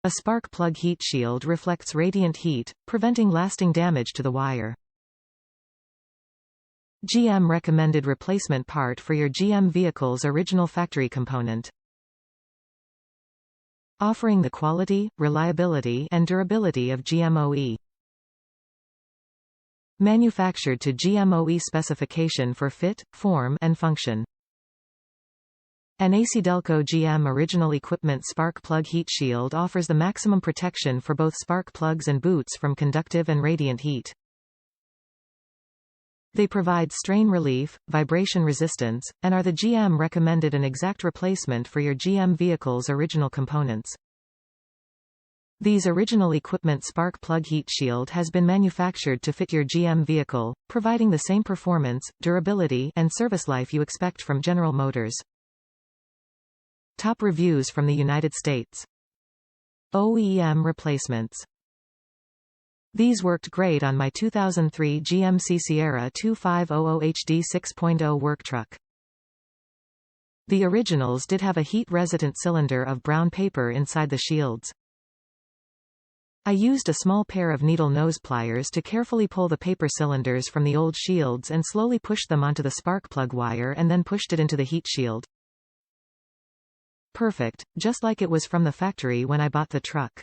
A spark plug heat shield reflects radiant heat, preventing lasting damage to the wire. GM recommended replacement part for your GM vehicle's original factory component. Offering the quality, reliability, and durability of GM OE. Manufactured to GM OE specification for fit, form, and function. An ACDelco GM original equipment spark plug heat shield offers the maximum protection for both spark plugs and boots from conductive and radiant heat. They provide strain relief, vibration resistance, and are the GM recommended an exact replacement for your GM vehicle's original components. These original equipment spark plug heat shield has been manufactured to fit your GM vehicle, providing the same performance, durability, and service life you expect from General Motors. Top reviews from the United States. OEM Replacements. These worked great on my 2003 GMC Sierra 2500 HD 6.0 work truck. The originals did have a heat-resistant cylinder of brown paper inside the shields. I used a small pair of needle nose pliers to carefully pull the paper cylinders from the old shields and slowly pushed them onto the spark plug wire and then pushed it into the heat shield. Perfect, just like it was from the factory when I bought the truck.